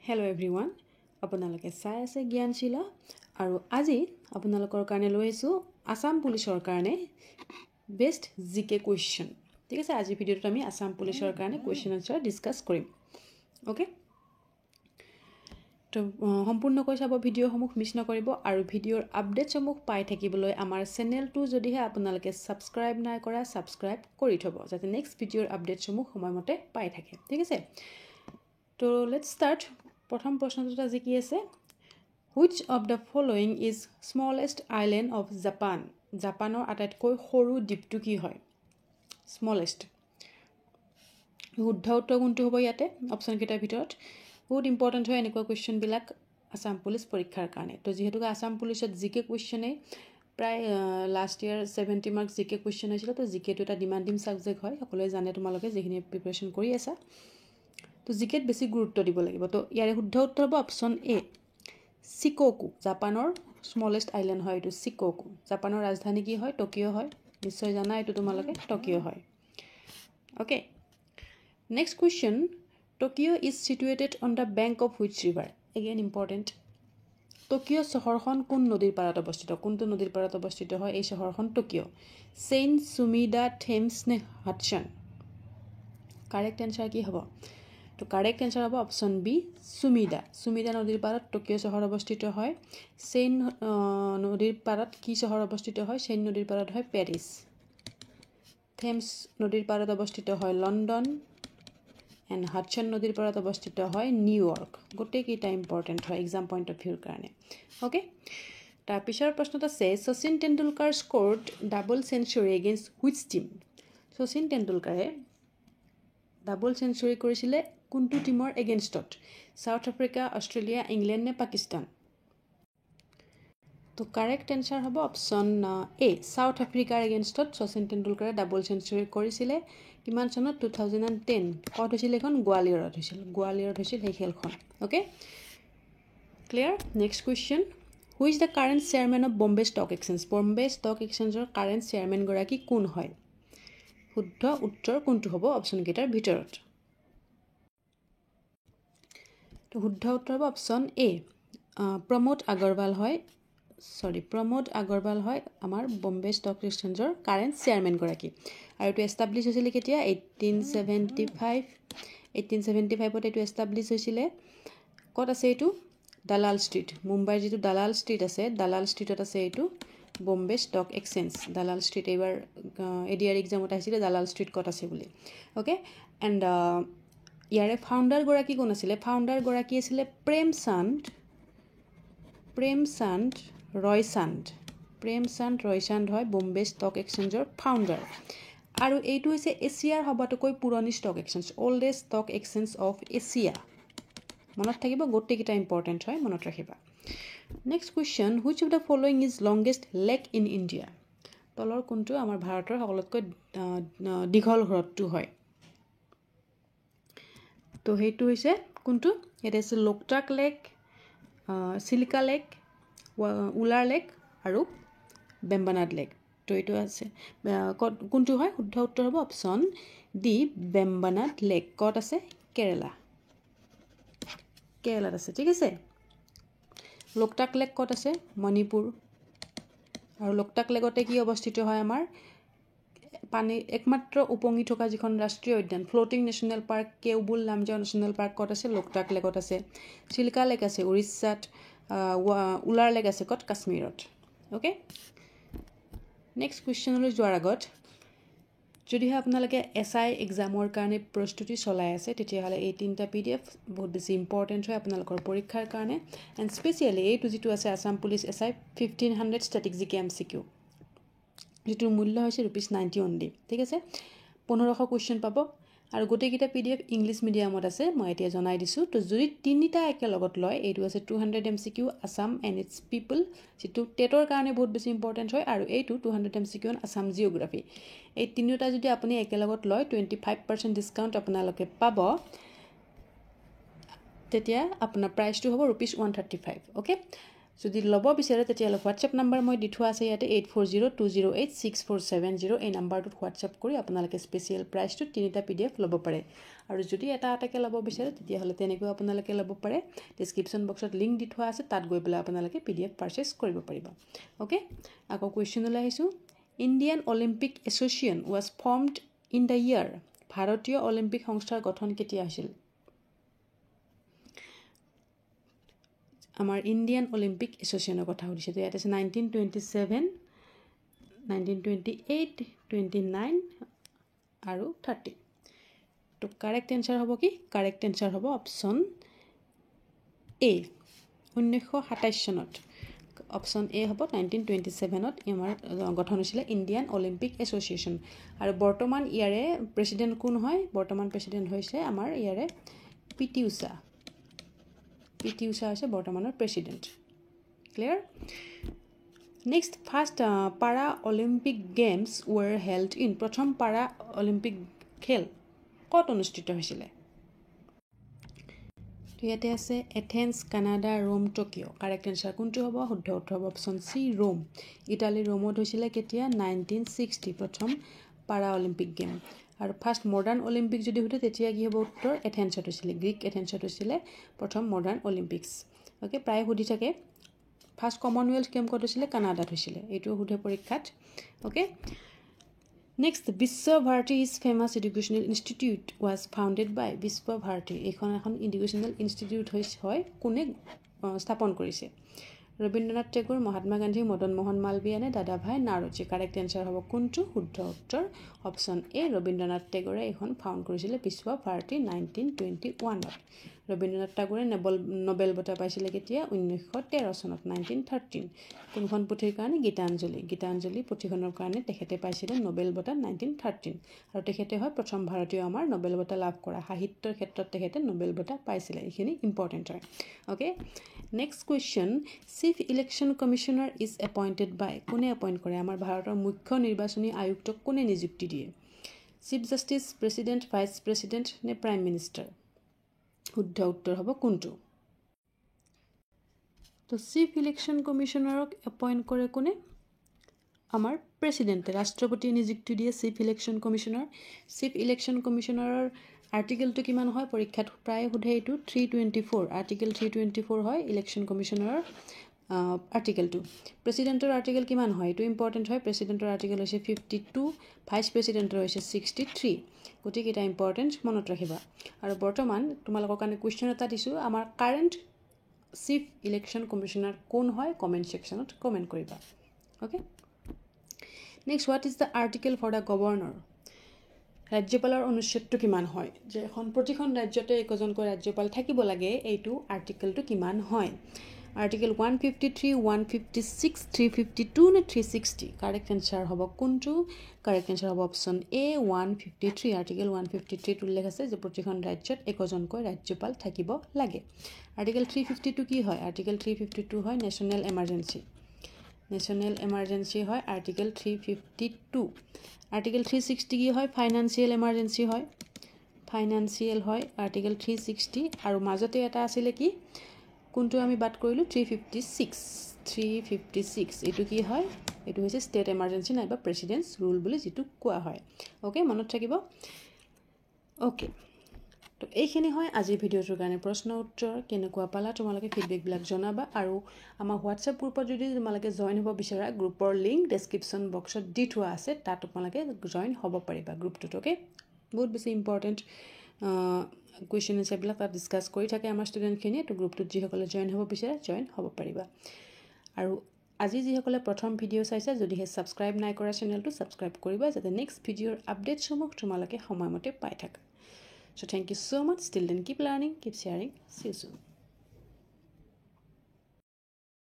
Hello everyone, আপোনালোকে চাই আছে জ্ঞানশীলা আৰু আজি আপোনালোকৰ কাৰণে লৈ আছো আসাম পুলিচৰ কাৰণে বেষ্ট জিকে কোৱেশ্চন ঠিক আছে আজি ভিডিওত আমি আসাম পুলিচৰ কাৰণে কোৱেশ্চন আনসাৰ ডিসকাস কৰিম ওকে তো সম্পূৰ্ণকৈ চাব ভিডিওসমূহ মিছ নকৰিব আৰু ভিডিওৰ আপডেটসমূহ পাই থাকিবলৈ আমাৰ চেনেলটো যদিহে আপোনালোকে সাবস্ক্ৰাইব নাই কৰা সাবস্ক্ৰাইব কৰি থব যাতে নেক্সট ভিডিওৰ আপডেটসমূহ সময়মতে পাই থাকে ঠিক আছে তো লেটস স্টাৰ্ট প্ৰথম প্ৰশ্নটো আজি কি আছে which of the following is smallest island of Japan জাপানৰ আটাইতকৈ সৰু দ্বীপটো কি হয় smallest শুদ্ধ উত্তৰ কোনটো হ'ব ইয়াতে অপচন কেইটাৰ ভিতৰত বহুত ইম্পৰ্টেন্ট হয় এনেকুৱা কোৱেশ্চন বিলাক আসাম পুলিচ পৰীক্ষাৰ কাৰণে তো যেহেতু আসাম পুলিচত জিকে কোৱেশ্চনে প্ৰায় লাষ্ট ইয়াৰ 70 মাৰ্কস জিকে কোৱেশ্চন হৈছিল তো জিকে টো এটা ডিমান্ডিং সাবজেক্ট হয় সকলোৱে জানে তোমালোকে যেখিনি প্ৰিপাৰেচন কৰি আছা তো জিকেত বেছি গুৰুত্ব দিব লাগিব তো ইয়াৰে শুদ্ধ উত্তৰ হ'ব অপচন এ শিকোকু জাপানৰ স্মলেষ্ট আইল্যান্ড হয় এটো শিকোকু জাপানৰ ৰাজধানী কি হয় টকিঅ হয় নিশ্চয় জানা এটো তোমালোকে টকিঅ হয় okay next question Tokyo is situated on the bank of which river again important Tokyo চহৰখন কোন নদীৰ পাৰত অৱস্থিত কোনটো নদীৰ পাৰত অৱস্থিত হয় এই চহৰখন টকিঅ সেইন্ট সুমিদা থেমছ নে হাডসন কারেক্ট আনসার কি হ'ব তো কারেক্ট আনসার হবে অপশন বি সুমিদা সুমিদা নদীৰ পাৰত টকিঅ চহৰ অৱস্থিত হয় সেইন নদীৰ পাৰত কি চহৰ অৱস্থিত হয় সেইন নদীৰ পাৰত হয় পেৰিছ থেমছ নদীৰ পাৰত অৱস্থিত হয় লণ্ডন এন্ড হাডসন নদীৰ পাৰত অৱস্থিত হয় নিউয়ৰ্ক গোটেই কিটা ইম্পৰ্টেন্ট হয় এক্সাম পইণ্ট অফ ভিউৰ কাৰণে ওকে তাৰ পিছৰ প্ৰশ্নটো আছে Sachin Tendulkar scored double century against which team Sachin তেণ্ডুলকাৰে ডাবল সেঞ্চুৰী কৰিছিলে কোনটো টিমৰ এগেইনষ্টত সাউথ আফ্ৰিকা অস্ট্ৰেলিয়া ইংল্যান্ড নে পাকিস্তান তো কাৰেক্ট আনসাৰ হবে অপশন এ সাউথ আফ্ৰিকাৰ এগেইনষ্টত শচীন তেণ্ডুলকাৰে ডাবল সেঞ্চুৰী কৰিছিলে কিমান চনত 2010 কত হৈছিল এখন গোৱালিয়ৰত হৈছিল এই খেলখন okay clear next question who is the current chairman of Bombay stock এক্সচেঞ্জৰ কাৰেন্ট চেয়াৰম্যান গৰাকী কোন হয় শুদ্ধ উত্তৰ কোনটো হ'ব অপশন কেইটাৰ ভিতৰত তো শুদ্ধ উত্তৰ হ'ব অপশন এ প্ৰমোদ আগৰৱাল হয় আমাৰ বম্বে ষ্টক এক্সচেঞ্জৰ কাৰেন্ট চেয়াৰম্যান গৰাকী আৰু এটো এস্টাবলিশ হৈছিল কেতিয়া 1875 ত এটো এস্টাবলিশ হৈছিল কত আছে এটো দালাল ষ্ট্ৰীট মুম্বাইৰ যেটো দালাল ষ্ট্ৰীট আছে দালাল ষ্ট্ৰীটত আছে এটো বম্বে ষ্টক এক্সচেঞ্জ দালাল ষ্ট্ৰীট এবাৰ এডিআৰ এক্সামত আহিছিল দালাল ষ্ট্ৰীট কত আছে বুলি ওকে এন্ড ইয়াৰে ফাউন্ডাৰ গৰাকী কোন আছিল ফাউন্ডাৰ গৰাকী আছিল প্ৰেমচান্দ ৰয়চান্দ হয় বম্বে ষ্টক এক্সচেঞ্জৰ ফাউন্ডাৰ আৰু এইটো হৈছে এছিয়াৰ সবাতোকৈ পুৰণি stock exchange oldest stock exchange of Asia মনত থাকিব গোটেই কিটা ইম্পৰ্টেন্ট হয় মনত ৰাখিবা next question which of the following is longest lake in India তলৰ কোনটো আমাৰ ভাৰতৰ সকলোতকৈ দীঘল হ্ৰদটো হয় তো হেতু হৈছে কোনটো এটা আছে Loktak lake Chilika lake Wular lake আৰু বেম্বানাড লেক তো এটো আছে কোনটো হয় শুদ্ধ উত্তৰ হ'ব অপশন ডি বেম্বানাড লেক কত আছে কেৰালাত আছে ঠিক আছে লোকটাক লেক কত আছে মণিপুৰ আৰু লোকটাক লেকতে কি অৱস্থিত হয় আমাৰ পানী একমাত্ৰ উপঙি থকা যিখন ৰাষ্ট্ৰীয় উদ্যান floating national park Keibul Lamjao national park কত আছে লোকটাক লেকত আছে চিলিকা লেক আছে উৰিষ্যাত উলাৰ লেক আছে কত কাশ্মীৰত ওকে নেক্সট কোৱেশ্চনলৈ যোৱাৰ আগত যদিহে আপোনালোকে এসআই এক্সামৰ কাৰণে প্ৰস্তুতি চলাই আছে তেতিয়াহলে এই তিনটা পিডিএফ বহুত বেছি ইম্পৰ্টেন্ট হয় আপোনালোকৰ পৰীক্ষাৰ কাৰণে এণ্ড স্পেশালি এইটো যেটো আছে আসাম পুলিচ এসআই 1500 ষ্টেটিক জিকে এমসিকিউ যেটোৰ মূল্য হৈছে ₹90 অনলি ঠিক আছে 1500 কোৱেশ্চন পাব আৰু গোটেই কিটা পিডিএফ ইংলিশ মিডিয়ামত আছে মই এতিয়া জনাই দিছো তো যদি তিনিটা একেলগত লয় এইটো আছে 200 এমসিকিউ আসাম এণ্ড ইটস পিপল যেটো টেটৰ কাৰণে বহুত বেছি ইম্পৰ্টেন্ট হয় আৰু এইটো 200 এমসিকিউ অন আসাম জিওগ্ৰাফি এই তিনিটা যদি আপুনি একেলগত লয় 25% ডিসকাউন্ট আপোনালোকে পাব তেতিয়া আপোনাৰ প্ৰাইচটো হ'ব ₹135 ওকে যদি ল'ব বিচাৰে তেতিয়াহ'লে হোৱাটছএপ নাম্বাৰ মই দি থোৱা আছে ইয়াতে 8402086470 এই নাম্বাৰটোত হোৱাটছএপ কৰি আপোনালোকে স্পেচিয়েল প্ৰাইচটো 3টা PDF ল'ব পাৰে আৰু যদি এটা এটাকে ল'ব বিচাৰে তেতিয়াহ'লে তেনেকৈ আপোনালোকে ল'ব পাৰে ডেছক্ৰিপশ্যন বক্সত লিংক দি থোৱা আছে তাত গৈ পেলাই আপোনালোকে PDF পাৰচেজ কৰিব পাৰিব ওকে আকৌ কুৱেশ্যনলৈ আহিছোঁ Indian Olympic association was formed in the year ভাৰতীয় অলিম্পিক সংস্থাৰ গঠন কেতিয়া হৈছিল আমাৰ ইণ্ডিয়ান অলিম্পিক এছ'চিয়েশ্যনৰ কথা সুধিছে তো ইয়াত আছে 1927 1928 29 আৰু 30 তো কাৰেক্ট এনসাৰ হ'ব কি কাৰেক্ট এনসাৰ হ'ব অপশ্যন এ 1927 চনত অপশ্যন এ হ'ব 1927ত আমাৰ গঠন হৈছিল ইণ্ডিয়ান অলিম্পিক এছ'চিয়েশ্যন আৰু বৰ্তমান ইয়াৰে প্ৰেছিডেণ্ট কোন হয় বৰ্তমান প্ৰেছিডেণ্ট হৈছে আমাৰ ইয়াৰে পিটি উষা হৈছে বৰ্তমানৰ প্ৰেছিডেণ্ট ক্লিয়াৰ নেক্সট ফাৰ্ষ্ট পাৰা অলিম্পিক গেমছ ৱেৰ হেল্ড ইন প্ৰথম পাৰা অলিম্পিক খেল ক'ত অনুষ্ঠিত হৈছিলে তো ইয়াতে আছে Athens Canada Rome Tokyo' correct answer কোনটো হ'ব শুদ্ধ উত্তৰ হ'ব অপশ্যন চি ৰোম ইটালী ৰোমত হৈছিলে কেতিয়া 1960 প্ৰথম পাৰা অলিম্পিক গেম আৰু ফাৰ্ষ্ট মডাৰ্ণ অলিম্পিক যদি হতে তেতিয়া কি হ'ব উত্তৰ এথেন্সত হৈছিলে গ্ৰীক এথেন্সত হৈছিলে প্ৰথম মডাৰ্ণ অলিম্পিক্স ওকে প্ৰায় সুধি থাকে ফাৰ্ষ্ট কমনৱেলথ গেম ক'ত হৈছিলে কানাডাত হৈছিলে এইটো সুধে পৰীক্ষাত okay next Visvabharati is famous educational institute was founded by Visvabharati এখন এডুকেশ্যনেল ইনষ্টিটিউট হয় কোনে স্থাপন কৰিছে ৰবীন্দ্ৰনাথ টেগোৰ মহাত্মা গান্ধী মদন মোহন মালবীয় নে দাদাভাই নাৰোজী কাৰেক্ট এনসাৰ হ'ব কোনটো শুদ্ধ উত্তৰ অপশ্যন এ ৰবীন্দ্ৰনাথ টেগোৰে এখন ফাউণ্ড কৰিছিলে বিশ্বভাৰতী 1921ত ৰবীন্দ্ৰনাথ টেগোৰে নোবেল বঁটা পাইছিলে কেতিয়া 1913 চনত 1913 কোনখন পুথিৰ কাৰণে গীতাঞ্জলি পুথিখনৰ কাৰণে তেখেতে পাইছিলে নোবেল বঁটা 1913 আৰু তেখেতে হয় প্ৰথম ভাৰতীয় আমাৰ নোবেল বঁটা লাভ কৰা সাহিত্যৰ ক্ষেত্ৰত তেখেতে নোবেল বঁটা পাইছিলে এইখিনি ইম্পৰ্টেণ্ট হয় okay next question chief election commissioner is appointed by কোনে এপইণ্ট কৰে আমাৰ ভাৰতৰ মুখ্য নিৰ্বাচনী আয়ুক্তক কোনে নিযুক্তি দিয়ে chief justice president vice president নে প্ৰাইম মিনিষ্টাৰ শুদ্ধ উত্তৰ হ'ব কোনটো তো চিফ ইলেকশ্যন কমিশ্যনাৰক এপইণ্ট কৰে কোনে আমাৰ প্ৰেছিডেণ্টে ৰাষ্ট্ৰপতিয়ে নিযুক্তি দিয়ে চিফ ইলেকশ্যন কমিশ্যনাৰৰ আৰ্টিকেলটো কিমান হয় পৰীক্ষাত প্ৰায় সোধে এইটো 324 আৰ্টিকেল 324 হয় ইলেকশ্যন কমিশ্যনাৰৰ আৰ্টিকেলটো প্ৰেছিডেণ্টৰ আৰ্টিকেল কিমান হয় এইটো ইম্পৰ্টেণ্ট হয় প্ৰেছিডেণ্টৰ আৰ্টিকেল হৈছে 52 ভাইচ প্ৰেছিডেণ্টৰ হৈছে 63 গতিকে এটা ইম্পৰ্টেণ্ট মনত ৰাখিবা আৰু বৰ্তমান তোমালোকৰ কাৰণে কুৱেশ্যন এটা দিছোঁ আমাৰ কাৰেণ্ট চিফ ইলেকশ্যন কমিশ্যনাৰ কোন হয় কমেণ্ট ছেকশ্যনত কমেণ্ট কৰিবা okay next what is the article for the governor ৰাজ্যপালৰ অনুচ্ছেদটো কিমান হয় যে এখন প্ৰতিখন ৰাজ্যতে একজনকৈ ৰাজ্যপাল থাকিব লাগে এইটো আৰ্টিকেলটো কিমান হয় আৰ্টিকেল 153 156 352 নে 360 কাৰেক্ট এনসাৰ হ'ব কোনটো কাৰেক্ট এনসাৰ হ'ব অপশ্যন এ 153 আৰ্টিকেল 153 উল্লেখ আছে যে প্ৰতিখন ৰাজ্যত একজনকৈ ৰাজ্যপাল থাকিব লাগে আৰ্টিকেল 352 কি হয় আৰ্টিকেল 352 হয় নেশ্যনেল এমাৰ্জেঞ্চি হয় আৰ্টিকেল 352 আৰ্টিকেল 360 কি হয় ফাইনান্সিয়েল এমাৰ্জেঞ্চি হয় আৰ্টিকেল 360 আৰু মাজতে এটা আছিলে কি কোনটো আমি বাদ কৰিলোঁ 356 এইটো কি হয় এইটো হৈছে ষ্টেট এমাৰ্জেঞ্চি নাইবা প্ৰেচিডেন্টছ ৰুল বুলি যিটো কোৱা হয় ওকে মনত থাকিব ওকে তো এইখিনি হয় আজিৰ ভিডিঅ'টোৰ কাৰণে প্ৰশ্ন উত্তৰ কেনেকুৱা পালা তোমালোকে ফিডবেকবিলাক জনাবা আৰু আমাৰ হোৱাটছএপ গ্ৰুপত যদি তোমালোকে জইন হ'ব বিচাৰা গ্ৰুপৰ লিংক ডেছক্ৰিপশ্যন বক্সত দি থোৱা আছে তাত তোমালোকে জইন হ'ব পাৰিবা গ্ৰুপটোত ওকে বহুত বেছি ইম্পৰ্টেণ্ট কুৱেশ্যন এনচাৰবিলাক তাত ডিছকাছ কৰি থাকে আমাৰ ষ্টুডেণ্টখিনিয়ে তো গ্ৰুপটোত যিসকলে জইন হ'ব বিচাৰে জইন হ'ব পাৰিবা আৰু আজি যিসকলে প্ৰথম ভিডিঅ' চাইছে যদিহে ছাবস্ক্ৰাইব নাই কৰা চেনেলটো ছাবস্ক্ৰাইব কৰিবা যাতে নেক্সট ভিডিঅ'ৰ আপডেটসমূহ তোমালোকে সময়মতে পাই থাকা So thank you so much. Till then, keep learning, keep sharing. See you soon.